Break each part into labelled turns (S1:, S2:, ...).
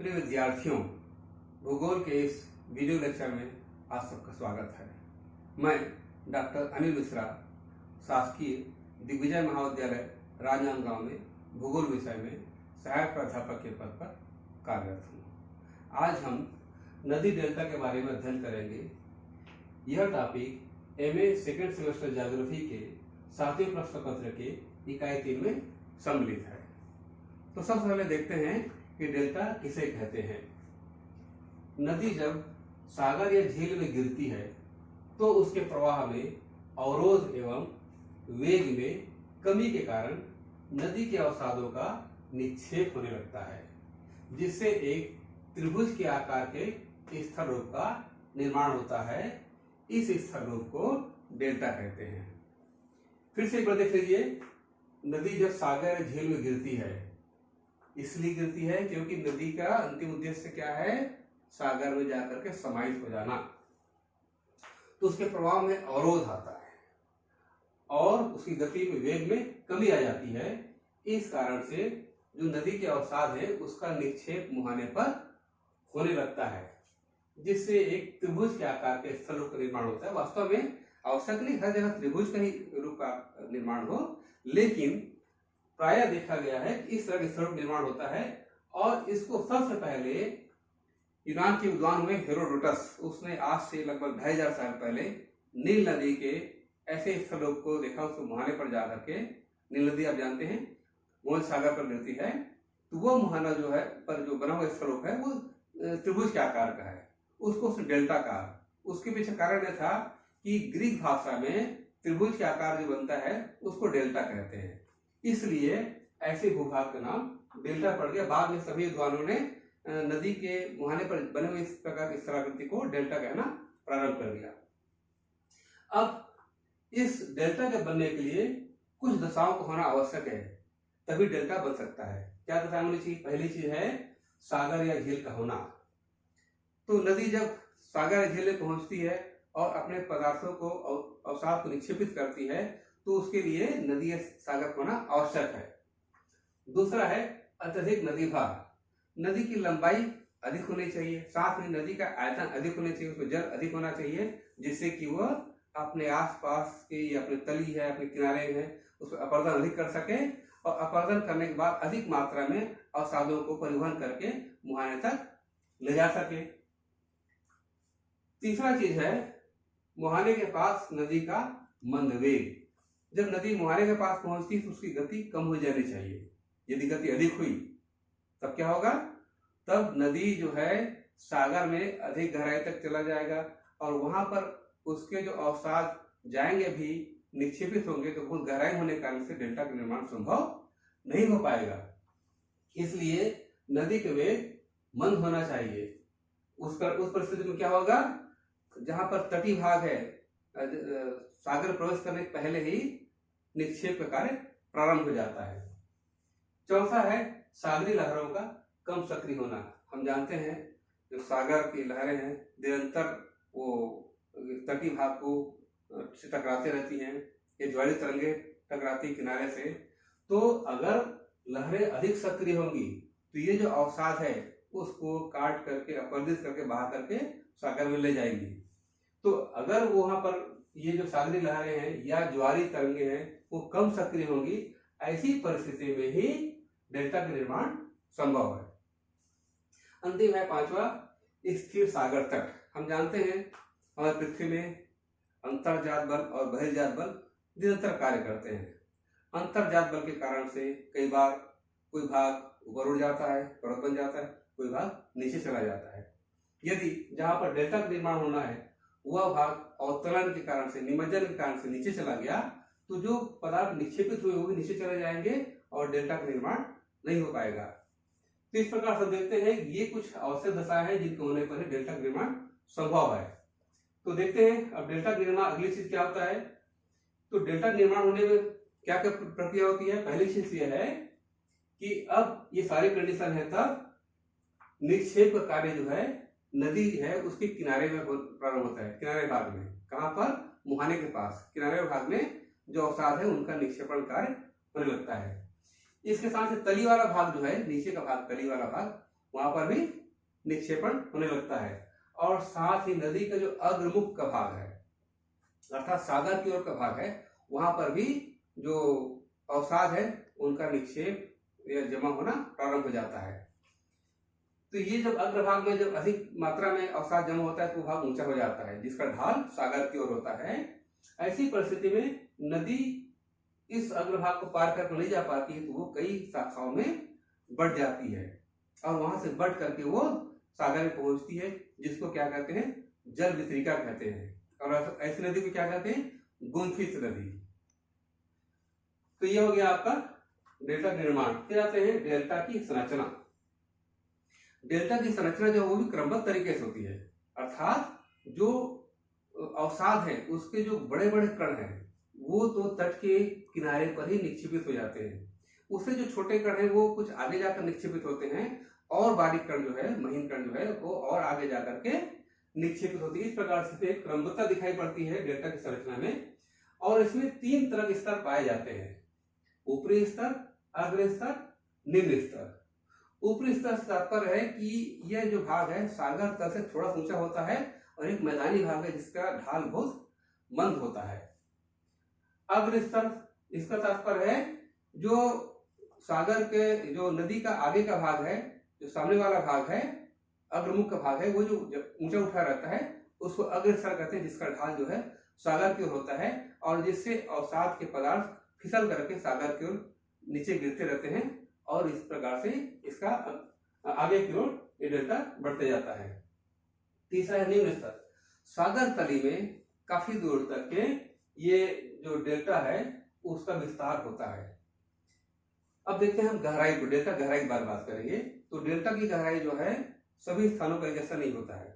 S1: प्रिय विद्यार्थियों, भूगोल के इस वीडियो लेक्चर में आप सबका स्वागत है। मैं डॉक्टर अनिल मिश्रा, शासकीय दिग्विजय महाविद्यालय राजनांदगांव में भूगोल विषय में सहायक प्राध्यापक के पद पर कार्यरत हूँ। आज हम नदी डेल्टा के बारे में अध्ययन करेंगे। यह topic MA second semester geography के 7वें प्रश्न पत्र के इकाई 3 में सम्मिलित है। तो सबसे पहले देखते हैं कि डेल्टा किसे कहते हैं। नदी जब सागर या झील में गिरती है तो उसके प्रवाह में अवरोध एवं वेग में कमी के कारण नदी के अवसादों का निक्षेप होने लगता है, जिससे एक त्रिभुज के आकार के स्थल रूप का निर्माण होता है। इस स्थल रूप को डेल्टा कहते हैं। फिर से एक बार देख लीजिए, नदी जब सागर या झील में गिरती है इसलिए गिरती है क्योंकि नदी का अंतिम उद्देश्य क्या है? सागर में जाकर के समाहित हो जाना। तो उसके प्रवाह में अवरोध आता है और उसकी गति में, वेग में कमी आ जाती है। इस कारण से जो नदी के अवसाद है उसका निक्षेप मुहाने पर होने लगता है, जिससे एक त्रिभुज के आकार के स्थल रूप का निर्माण होता है। वास्तव में आवश्यक नहीं हर जगह त्रिभुज का ही रूप का निर्माण हो, लेकिन प्रायः देखा गया है कि इस तरह के स्थल निर्माण होता है। और इसको सबसे पहले यूनान के विद्वान हुए हेरोडोटस, उसने आज से लगभग 2500 साल पहले नील नदी के ऐसे स्थलों को देखा। उसको मुहाने पर जाकर के, नील नदी आप जानते हैं मोहन सागर पर गिरती है, तो वो मुहाना जो है पर जो बना हुआ स्थलों है वो त्रिभुज के आकार का है। उसको उसने डेल्टा कहा। उसके पीछे कारण यह था कि ग्रीक भाषा में त्रिभुज के आकार जो बनता है उसको डेल्टा कहते हैं, इसलिए ऐसे भूभाग का नाम डेल्टा पड़ गया। बाद में सभी विद्वानों ने नदी के मुहाने पर बने हुए इस प्रकार की स्थलाकृति को डेल्टा कहना प्रारंभ कर दिया। अब इस डेल्टा के बनने के लिए कुछ दशाओं को होना आवश्यक है, तभी डेल्टा बन सकता है। क्या दशा होनी चाहिए? पहली चीज है सागर या झील का होना। तो नदी जब सागर या झील में पहुंचती है और अपने पदार्थों को, अवसाद को निक्षेपित करती है, तो उसके लिए नदी या सागर होना आवश्यक है। दूसरा है अत्यधिक नदी भार। नदी की लंबाई अधिक होनी चाहिए, साथ में नदी का आयतन अधिक होना चाहिए, उसमें जल अधिक होना चाहिए, जिससे कि वह अपने आसपास के या अपने तली है, अपने किनारे है, उसमें अपर्दन अधिक कर सके और अपर्दन करने के बाद अधिक मात्रा में अवसादों को परिवहन करके मुहाने तक ले जा सके। तीसरा चीज है मुहाने के पास नदी का मंद वेग। जब नदी मुहाने के पास पहुंचती तो उसकी गति कम हो जानी चाहिए। यदि गति अधिक हुई तब क्या होगा? तब नदी जो है सागर में अधिक गहराई तक चला जाएगा और वहां पर उसके जो अवसाद जाएंगे भी, निक्षेपित होंगे, तो बहुत गहराई होने के कारण से डेल्टा का निर्माण संभव नहीं हो पाएगा। इसलिए नदी के वेग मंद होना चाहिए। उस परिस्थिति में क्या होगा? जहां पर तटीय भाग है, सागर प्रवेश करने के पहले ही निक्षेप का कार्य प्रारंभ हो जाता है। चौथा है सागरी लहरों का कम सक्रिय होना। हम जानते हैं जो सागर की लहरें हैं निरंतर वो तटीय भाग को से टकराते रहती हैं, ये ज्वारीय तरंगे टकराती किनारे से। तो अगर लहरें अधिक सक्रिय होंगी तो ये जो अवसाद है उसको काट करके, अपरदित करके, बहा करके सागर में ले जाएंगी। तो अगर वो वहां पर ये जो सागरी लहरें हैं या ज्वारीय तरंगे हैं वो कम सक्रिय होंगी, ऐसी परिस्थिति में ही डेल्टा का निर्माण संभव है। अंतिम है पांचवा स्थिर सागर तट। हम जानते हैं हमारी पृथ्वी में अंतर्जात बल और बहिर्जात बल निरंतर कार्य करते हैं। अंतर्जात बल के कारण से कई बार कोई भाग ऊपर उड़ जाता है, पर्वत बन जाता है, कोई भाग नीचे चला जाता है। यदि जहां पर डेल्टा का निर्माण होना है वह भाग अवतरण के कारण से, निमज्जन के कारण से नीचे चला गया, तो जो पदार्थ निक्षेपित हुए वो भी नीचे चले जाएंगे और डेल्टा का निर्माण नहीं हो पाएगा। तो इस प्रकार से देखते हैं ये कुछ आवश्यक दशाएं हैं जिनके होने पर ही डेल्टा का निर्माण संभव है। तो देखते हैं अब डेल्टा का निर्माण, अगली चीज क्या होता है। तो डेल्टा निर्माण होने में क्या क्या प्रक्रिया होती है? पहली चीज यह है कि अब ये सारी कंडीशन है तब निक्षेप का कार्य जो है नदी है उसके किनारे में प्रारंभ होता है। किनारे भाग में, कहां पर? मुहाने के पास किनारे भाग में जो अवसाद है उनका निक्षेपण कार्य होने लगता है। इसके साथ तली वाला भाग जो है, नीचे का भाग, तली वाला भाग, वहां पर भी निक्षेपण होने लगता है। और साथ ही नदी का जो अग्रमुख का भाग है अर्थात सागर की ओर का भाग है, वहां पर भी जो अवसाद है उनका निक्षेप या जमा होना प्रारंभ हो जाता है। तो ये जब अग्रभाग में जब अधिक मात्रा में अवसाद जमा होता है तो भाग ऊंचा हो जाता है जिसका ढाल सागर की ओर होता है। ऐसी परिस्थिति में नदी इस अग्रभाग को पार कर नहीं जा पाती है तो वो कई शाखाओं में बढ़ जाती है और वहां से बढ़ करके वो सागर में पहुंचती है, जिसको क्या कहते हैं, जल वितरिका कहते हैं। और ऐसी नदी को क्या कहते हैं, गुम्फित नदी। तो ये हो गया आपका डेल्टा निर्माण। फिर आते हैं डेल्टा की संरचना। डेल्टा की संरचना जो वो भी क्रमबद्ध तरीके से होती है, अर्थात जो अवसाद है उसके जो बड़े बड़े कण हैं वो तो तट के किनारे पर ही निक्षेपित हो जाते हैं, उससे जो छोटे कण हैं वो कुछ आगे जाकर निक्षेपित होते हैं और बारीक कण जो है, महीन कण जो है वो और आगे जाकर के निक्षेपित होती है। इस प्रकार से क्रमबद्धता दिखाई पड़ती है डेल्टा की संरचना में। और इसमें 3 तरह के स्तर पाए जाते हैं, ऊपरी स्तर, अग्र स्तर, निम्न स्तर। ऊपरी स्तर से तात्पर्य है कि यह जो भाग है सागर तल से थोड़ा ऊंचा होता है और एक मैदानी भाग है जिसका ढाल बहुत मंद होता है। अग्र स्तर, इसका तात्पर्य है जो सागर के जो नदी का आगे का भाग है, जो सामने वाला भाग है, अग्रमुख का भाग है, वो जो ऊंचा उठा रहता है उसको अग्र स्तर कहते हैं, जिसका ढाल जो है सागर की ओर होता है और जिससे अवसाद के पदार्थ फिसल करके सागर की ओर नीचे गिरते रहते हैं और इस प्रकार से इसका आगे की ओर ये डेल्टा बढ़ते जाता है। तीसरा है निम्न स्तर। सागर तली में काफी दूर तक के ये जो डेल्टा है उसका विस्तार होता है। अब देखते हैं हम गहराई को, डेल्टा गहराई की बात करेंगे तो डेल्टा की गहराई जो है सभी स्थानों पर जैसा नहीं होता है।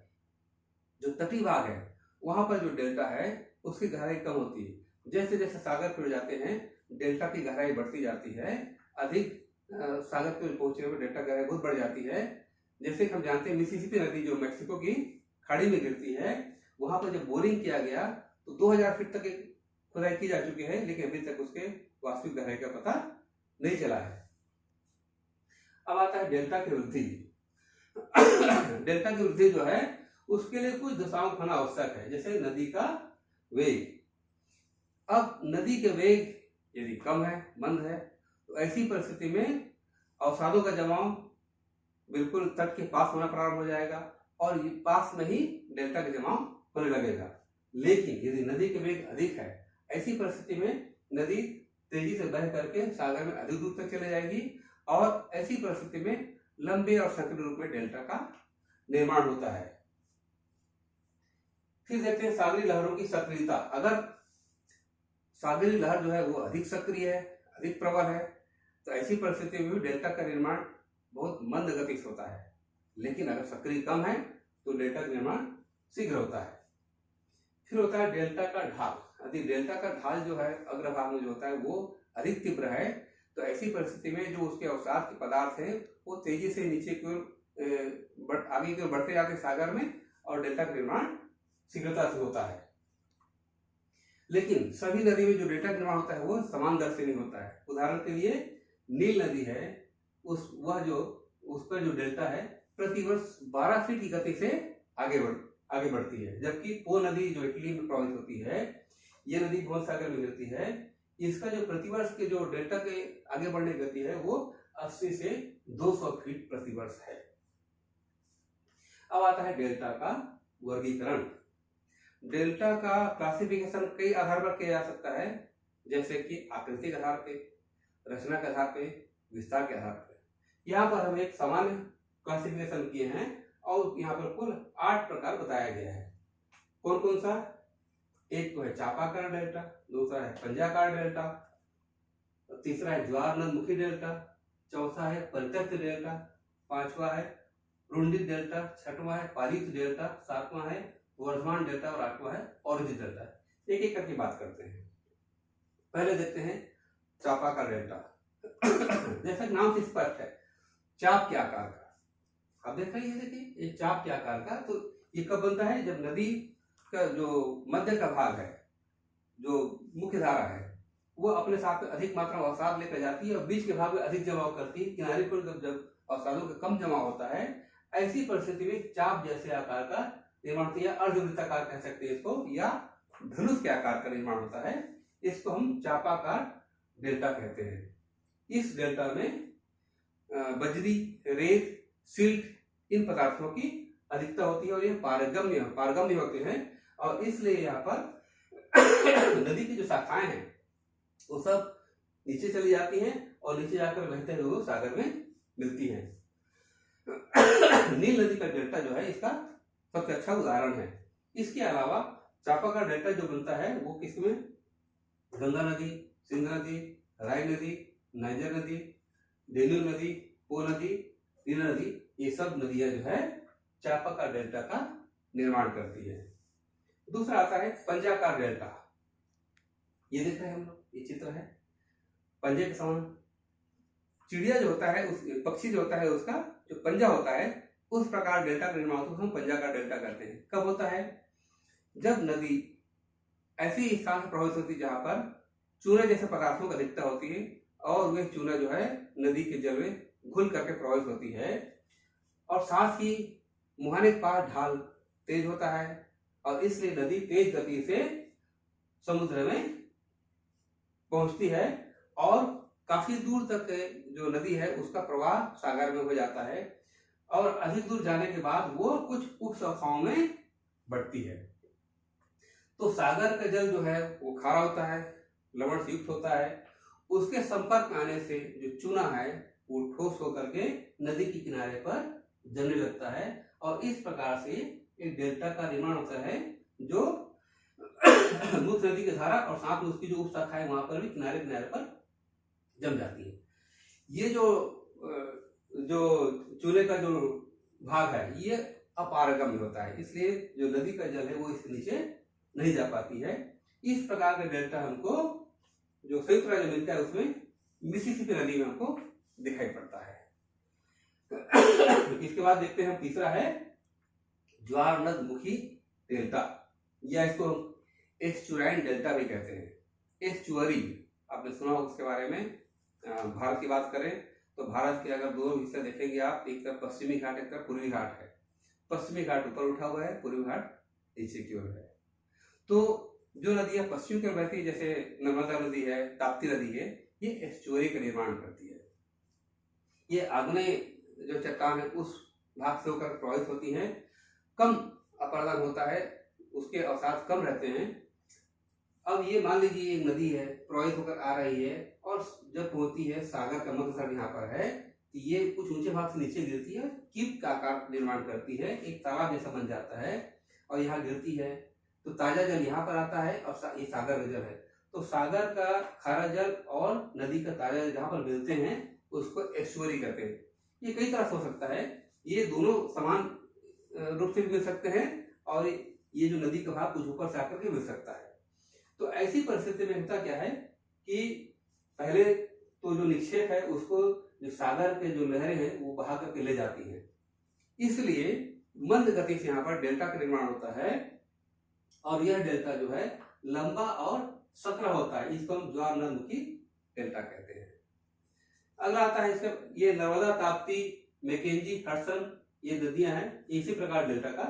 S1: जो तटीय भाग है वहां पर जो डेल्टा है उसकी गहराई कम होती है। जैसे जैसे सागर की ओर जाते हैं डेल्टा की गहराई बढ़ती जाती है, अधिक सागर की ओर पहुंचने में डेल्टा गहराई बहुत बढ़ जाती है। जैसे हम जानते हैं मिसिसिपी नदी जो मैक्सिको की खाड़ी में गिरती है, वहां पर जब बोरिंग किया गया तो 2000 फीट तक खुदाई की जा चुकी है, लेकिन अभी तक उसके वास्तविक गहराई का पता नहीं चला है। अब आता है डेल्टा की वृद्धि। डेल्टा की वृद्धि जो है उसके लिए कुछ दशाओं का होना आवश्यक है, जैसे नदी का वेग। अब नदी के वेग यदि कम है, मंद है, तो ऐसी परिस्थिति में अवसादों का जमाव बिल्कुल तट के पास होना प्रारंभ हो जाएगा और ये पास में ही डेल्टा का जमाव होने लगेगा। लेकिन यदि नदी के वेग अधिक है, ऐसी परिस्थिति में नदी तेजी से बह करके सागर में अधिक दूर तक चले जाएगी और ऐसी परिस्थिति में लंबे और सक्रिय रूप में डेल्टा का निर्माण होता है। फिर देखते हैं सागरी लहरों की सक्रियता। अगर सागरी लहर जो है वो अधिक सक्रिय है, अधिक प्रबल है, तो ऐसी परिस्थिति में भी डेल्टा का निर्माण बहुत मंद गति से होता है। लेकिन अगर सक्रिय कम है तो डेल्टा का निर्माण शीघ्र होता है। फिर होता है डेल्टा का ढाल। यदि डेल्टा का ढाल जो है अग्रभाग में जो होता है वो अधिक तीव्र है, तो ऐसी परिस्थिति में जो उसके अवसाद के पदार्थ है वो तेजी से नीचे की ओर आगे की ओर बढ़ते जाते सागर में और डेल्टा का निर्माण शीघ्रता से होता है। लेकिन सभी नदी में जो डेल्टा का निर्माण होता है वो समान दर से नहीं होता है। उदाहरण के लिए नील नदी है, उस पर जो डेल्टा है प्रतिवर्ष 12 फीट की गति से आगे बढ़ती है, जबकि पो नदी जो इटली में प्रवाहित होती है, ये नदी भूमध्य सागर में गिरती है, इसका जो प्रतिवर्ष के जो डेल्टा के आगे बढ़ने की गति है वो 80 से 200 फीट प्रतिवर्ष है। अब आता है डेल्टा का वर्गीकरण। डेल्टा का क्लासिफिकेशन कई आधार पर किया जा सकता है, जैसे कि आकृति के आधार पे, रचना के आधार पे, विस्तार के आधार पे। यहाँ पर हम एक सामान्य क्लासिफिकेशन किए हैं और यहाँ पर कुल 8 प्रकार बताया गया है। कौन कौन सा? एक तो है चापाकार डेल्टा, दूसरा है पंजाकार डेल्टा, तीसरा है ज्वारनदमुखी डेल्टा, चौथा है परित्यक्त डेल्टा, पांचवा है रुंडित डेल्टा, छठवां है पालित डेल्टा, सातवां है वर्धमान डेल्टा और आठवां है ऑरिजिन डेल्टा। एक एक करके बात करते हैं। पहले देखते हैं चापाकार डेल्टा। जैसा नाम से स्पष्ट है, चाप के आकार का। अब देखिए ये चाप के आकार का, तो ये कब बनता है? जब नदी का जो मध्य का भाग है, जो मुख्य धारा है, वो अपने साथ में अधिक मात्रा में अवसाद लेकर जाती है और बीच के भाग में अधिक जमाव करती है। किनारे पर जब अवसादों का कम जमा होता है, ऐसी परिस्थिति में चाप जैसे आकार का निर्माण होता है, या अर्धवृत्ताकार कह सकते हैं इसको, या धनुष के आकार का निर्माण होता है। इसको हम चापाकार डेल्टा कहते हैं। इस डेल्टा में बजरी, रेत, सिल्ट इन पदार्थों की अधिकता होती है और ये पारगम्य होते हैं, और इसलिए यहाँ पर नदी की जो शाखाएं हैं वो सब नीचे चली जाती हैं और नीचे जाकर बहते हुए वो सागर में मिलती हैं। नील नदी का डेल्टा जो है इसका सबसे अच्छा उदाहरण है। इसके अलावा चापाकार डेल्टा जो बनता है वो किसमें गंगा नदी, सिंध नदी, राय नदी, नाइजर नदी, डेन्यूब नदी, पो नदी, नील नदी, ये सब नदियां जो है चापाकार डेल्टा का निर्माण करती है। दूसरा आता है पंजाकार डेल्टा। ये देख रहे हैं हम लोग, ये चित्र है पंजे के समान। चिड़िया जो होता है, उस पक्षी जो होता है उसका जो पंजा होता है, उस प्रकार डेल्टा का निर्माण होता है, हम पंजाकार डेल्टा कहते हैं। कब होता है? जब नदी ऐसी स्थान से प्रभावित होती है जहां पर चूने जैसे पदार्थों की अधिकता होती है और वह चूना जो है नदी के जल में घुल करके प्रभावित होती है, और साथ ही मुहाने के पास ढाल तेज होता है और इसलिए नदी तेज गति से समुद्र में पहुंचती है और काफी दूर तक जो नदी है उसका प्रवाह सागर में हो जाता है, और अधिक दूर जाने के बाद वो कुछ उप शाखाओं में बढ़ती है। तो सागर का जल जो है वो खारा होता है, लवण से युक्त होता है। उसके संपर्क में आने से जो चूना है वो ठोस होकर के नदी के किनारे पर जमने लगता है, और इस प्रकार से एक डेल्टा का निर्माण होता है जो मुख्य नदी की धारा और साथ में उसकी जो उप शाखा है वहां पर भी किनारे किनारे पर जम जाती है। ये जो चूने का जो भाग है ये अपारगम्य होता है, इसलिए जो नदी का जल है वो इसके नीचे नहीं जा पाती है। इस प्रकार का डेल्टा हमको जो संयुक्त राज्य अमेरिका है उसमें मिसिसिपी नदी में हमको दिखाई पड़ता है। इसके बाद देखते हैं हम तीसरा है ज्वार नद मुखी डेल्टा, या इसको एस्चुराइन डेल्टा भी कहते हैं। एस्चुअरी आपने सुना होगा उसके बारे में। भारत की बात करें तो भारत के अगर दो हिस्से देखेंगे आप, एक तरफ पश्चिमी घाट, एक तरफ पूर्वी घाट है। पश्चिमी घाट ऊपर उठा हुआ है, पूर्वी घाट नीचे की ओर है। तो जो नदियां पश्चिम की ओर बहती है जैसे नर्मदा नदी है, ताप्ती नदी है, ये एस्चुअरी का निर्माण करती है। ये आग्नेय जो चट्टान है उस भाग से होकर प्रभावित होती है, कम अपरदन होता है, उसके अवसाद कम रहते हैं। अब ये मान लीजिए एक नदी है प्रवाहित होकर आ रही है और जब होती है सागर का मध्य तट यहाँ पर है, तो ये कुछ ऊंचे भाग से नीचे गिरती है, कीप का आकार निर्माण करती है, एक तालाब जैसा बन जाता है और यहाँ गिरती है। तो ताजा जल यहाँ पर आता है और ये सागर का जल है। तो सागर का खारा जल और नदी का ताजा जल जहाँ पर मिलते हैं उसको एस्चुअरी कहते हैं। ये कई तरह से हो सकता है, ये दोनों समान रूप से भी मिल सकते हैं और ये जो नदी का भाग कुछ ऊपर से आकर के मिल सकता है। तो ऐसी परिस्थिति में होता क्या है कि पहले तो जो निक्षेप है उसको जो सागर के जो लहरें हैं वो बहा करके ले जाती हैं, इसलिए मंद गति से यहाँ पर डेल्टा का निर्माण होता है और यह डेल्टा जो है लंबा और सकरा होता है, इसको हम ज्वार नद मुखी डेल्टा कहते हैं। अगला आता है इसका, ये नर्मदा, ताप्ती, मैकेंजी, हडसन ये नदियां हैं, इसी प्रकार डेल्टा का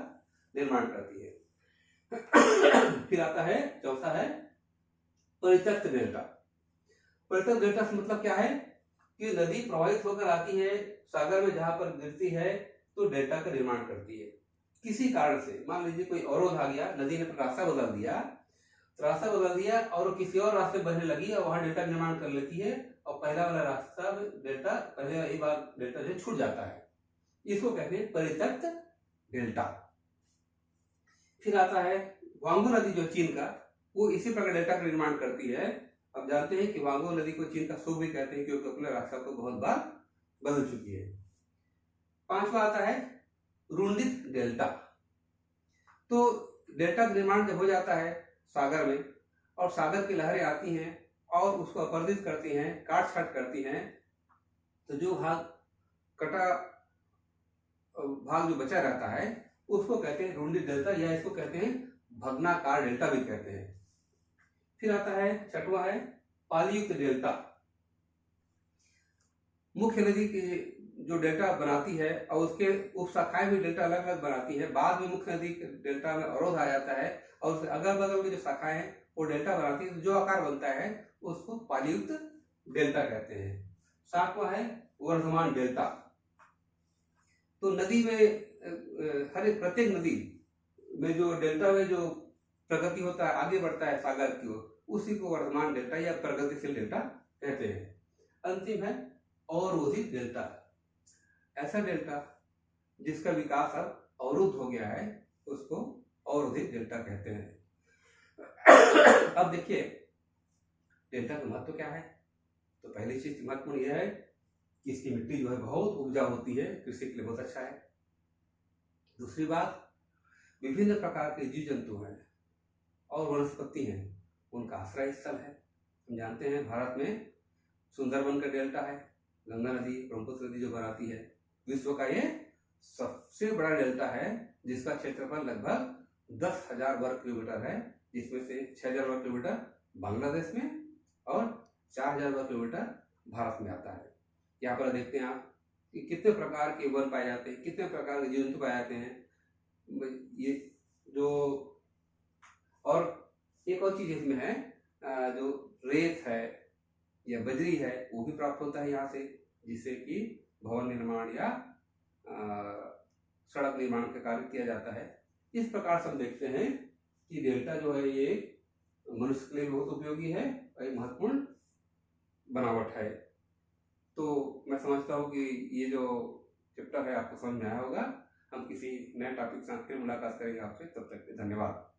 S1: निर्माण करती है। फिर आता है चौथा है परित्यक्त डेल्टा। परित्यक्त डेल्टा से मतलब क्या है कि नदी प्रवाहित होकर आती है सागर में, जहां पर गिरती है तो डेल्टा का निर्माण करती है। किसी कारण से मान लीजिए कोई अवरोध आ गया, नदी ने रास्ता बदल दिया और किसी और रास्ते बहने लगी और वहां डेल्टा निर्माण कर लेती है और पहला वाला रास्ता डेल्टा पहले एक बार डेल्टा जो छूट जाता है, इसको कहते हैं परित्यक्त डेल्टा। फिर आता है वांगो नदी जो चीन का, वो इसी प्रकार डेल्टा का निर्माण करती है। अब जानते हैं कि वांगो नदी को चीन का सूख भी कहते हैं क्योंकि अपने रास्ता को बहुत बार बदल चुकी है। पांचवा आता है रुंडित डेल्टा। तो डेल्टा का निर्माण जब हो जाता है सागर में और सागर की लहरें आती हैं और उसको अपरदित करती हैं, काट छाट करती हैं, तो जो कटा भाग जो बचा रहता है उसको कहते हैं रुंडित डेल्टा, या इसको कहते हैं भग्नाकार डेल्टा भी कहते हैं। फिर आता है छठवां है पालीयुक्त डेल्टा। मुख्य नदी की जो डेल्टा बनाती है और उसके उप शाखाएं भी डेल्टा अलग अलग बनाती है। बाद में मुख्य नदी डेल्टा में अवरोध आ जाता है और उसके अगल बगल की जो शाखाएं हैं वो डेल्टा बनाती है, तो जो आकार बनता है उसको पालीयुक्त डेल्टा कहते हैं। सातवां है वर्धमान डेल्टा। तो नदी में हर एक प्रत्येक नदी में जो डेल्टा में जो प्रगति होता है, आगे बढ़ता है सागर की ओर, उसी को वर्धमान डेल्टा या प्रगतिशील डेल्टा कहते हैं। अंतिम है अवरोधित डेल्टा। ऐसा डेल्टा जिसका विकास अब अवरुद्ध हो गया है उसको अवरोधित डेल्टा कहते हैं। अब देखिए डेल्टा का महत्व क्या है। तो पहली चीज महत्वपूर्ण यह है कि इसकी मिट्टी जो है बहुत उपजाऊ होती है, कृषि के लिए बहुत अच्छा है। दूसरी बात, विभिन्न प्रकार के जीव जंतु हैं और वनस्पति हैं, उनका आश्रय स्थल है। हम जानते हैं भारत में सुंदरबन का डेल्टा है, गंगा नदी ब्रह्मपुत्र नदी जो बनाती है। विश्व का ये सबसे बड़ा डेल्टा है जिसका क्षेत्रफल लगभग 10,000 वर्ग किलोमीटर है, जिसमें से 6,000 वर्ग किलोमीटर बांग्लादेश में और 4,000 वर्ग किलोमीटर भारत में आता है। यहाँ पर देखते हैं आप कि कितने प्रकार के वन पाए जाते हैं, कितने प्रकार के जीव जंतु पाए जाते हैं। ये जो और एक और चीज इसमें है, जो रेत है या बजरी है वो भी प्राप्त होता है यहाँ से, जिससे कि भवन निर्माण या सड़क निर्माण का कार्य किया जाता है। इस प्रकार से हम देखते हैं कि डेल्टा जो है ये मनुष्य के लिए बहुत उपयोगी है और एक महत्वपूर्ण बनावट है। तो मैं समझता हूँ कि ये जो चैप्टर है आपको समझ में आया होगा। हम किसी नए टॉपिक से फिर मुलाकात करेंगे आपसे, तब तक के धन्यवाद।